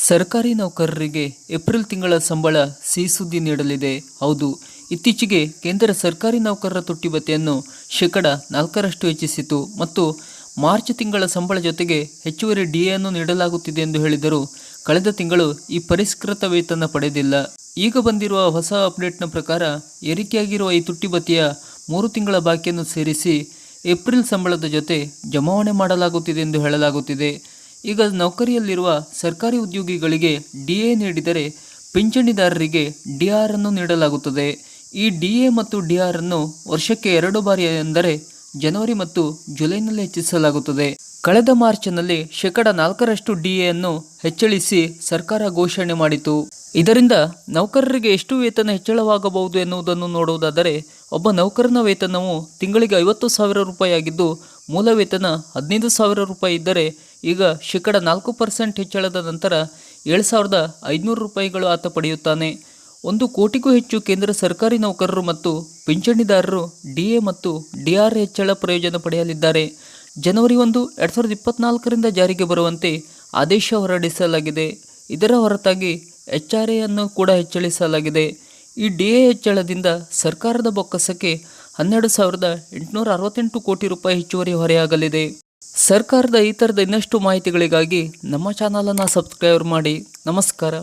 ಸರ್ಕಾರಿ ನೌಕರರಿಗೆ ಏಪ್ರಿಲ್ ತಿಂಗಳ ಸಂಬಳ ಸಿಹಿ ಸುದ್ದಿ ನೀಡಲಿದೆ. ಹೌದು, ಇತ್ತೀಚೆಗೆ ಕೇಂದ್ರ ಸರ್ಕಾರಿ ನೌಕರರ ತುಟ್ಟಿ ಭತ್ಯೆಯನ್ನು ಶೇಕಡ 4ರಷ್ಟು ಹೆಚ್ಚಿಸಿತು ಮತ್ತು ಮಾರ್ಚ್ ತಿಂಗಳ ಸಂಬಳ ಜೊತೆಗೆ ಹೆಚ್ಚುವರಿ ಡಿಎಯನ್ನು ನೀಡಲಾಗುತ್ತಿದೆ ಎಂದು ಹೇಳಿದರು. ಕಳೆದ ತಿಂಗಳು ಈ ಪರಿಷ್ಕೃತ ವೇತನ ಪಡೆದಿಲ್ಲ. ಈಗ ಬಂದಿರುವ ಹೊಸ ಅಪ್ಡೇಟ್ನ ಪ್ರಕಾರ ಏರಿಕೆಯಾಗಿರುವ ಈ ತುಟ್ಟಿ ಭತ್ಯೆಯ 3 ತಿಂಗಳ ಬಾಕಿಯನ್ನು ಸೇರಿಸಿ ಏಪ್ರಿಲ್ ಸಂಬಳದ ಜೊತೆ ಜಮಾವಣೆ ಮಾಡಲಾಗುತ್ತಿದೆ ಎಂದು ಹೇಳಲಾಗುತ್ತಿದೆ. ಈಗ ನೌಕರಿಯಲ್ಲಿರುವ ಸರ್ಕಾರಿ ಉದ್ಯೋಗಿಗಳಿಗೆ ಡಿಎ ನೀಡಿದರೆ ಪಿಂಚಣಿದಾರರಿಗೆ ಡಿಆರ್ ಅನ್ನು ನೀಡಲಾಗುತ್ತದೆ. ಈ ಡಿಎ ಮತ್ತು ಡಿಆರ್ ಅನ್ನು ವರ್ಷಕ್ಕೆ 2 ಬಾರಿ ಎಂದರೆ ಜನವರಿ ಮತ್ತು ಜುಲೈನಲ್ಲಿ ಹೆಚ್ಚಿಸಲಾಗುತ್ತದೆ. ಕಳೆದ ಮಾರ್ಚ್ನಲ್ಲಿ ಶೇಕಡ 4ರಷ್ಟು ಡಿಎ ಅನ್ನು ಹೆಚ್ಚಳಿಸಿ ಸರ್ಕಾರ ಘೋಷಣೆ ಮಾಡಿತು. ಇದರಿಂದ ನೌಕರರಿಗೆ ಎಷ್ಟು ವೇತನ ಹೆಚ್ಚಳವಾಗಬಹುದು ಎನ್ನುವುದನ್ನು ನೋಡುವುದಾದರೆ, ಒಬ್ಬ ನೌಕರನ ವೇತನವು ತಿಂಗಳಿಗೆ 50,000 ರೂಪಾಯಿ ಆಗಿದ್ದು ಮೂಲ ವೇತನ 15,000 ರೂಪಾಯಿ ಇದ್ದರೆ ಈಗ ಶೇಕಡ 4% ಹೆಚ್ಚಳದ ನಂತರ 7,500 ರೂಪಾಯಿಗಳು ಆತ ಪಡೆಯುತ್ತಾನೆ. 1 ಕೋಟಿಗೂ ಹೆಚ್ಚು ಕೇಂದ್ರ ಸರ್ಕಾರಿ ನೌಕರರು ಮತ್ತು ಪಿಂಚಣಿದಾರರು ಡಿಎ ಮತ್ತು ಡಿಆರ್ ಹೆಚ್ಚಳ ಪ್ರಯೋಜನ ಪಡೆಯಲಿದ್ದಾರೆ. ಜನವರಿ 1, 2024ರಿಂದ ಜಾರಿಗೆ ಬರುವಂತೆ ಆದೇಶ ಹೊರಡಿಸಲಾಗಿದೆ. ಇದರ ಹೊರತಾಗಿ HRA ಅನ್ನು ಕೂಡ ಹೆಚ್ಚಳಿಸಲಾಗಿದೆ. ಈ ಡಿಎ ಹೆಚ್ಚಳದಿಂದ ಸರ್ಕಾರದ ಬೊಕ್ಕಸಕ್ಕೆ 12,868 ಕೋಟಿ ರೂಪಾಯಿ ಹೆಚ್ಚುವರಿ ಹೊರೆಯಾಗಲಿದೆ. ಸರ್ಕಾರದ ಈ ಥರದ ಇನ್ನಷ್ಟು ಮಾಹಿತಿಗಳಿಗಾಗಿ ನಮ್ಮ ಚಾನಲನ್ನು ಸಬ್ಸ್ಕ್ರೈಬ್ ಮಾಡಿ. ನಮಸ್ಕಾರ.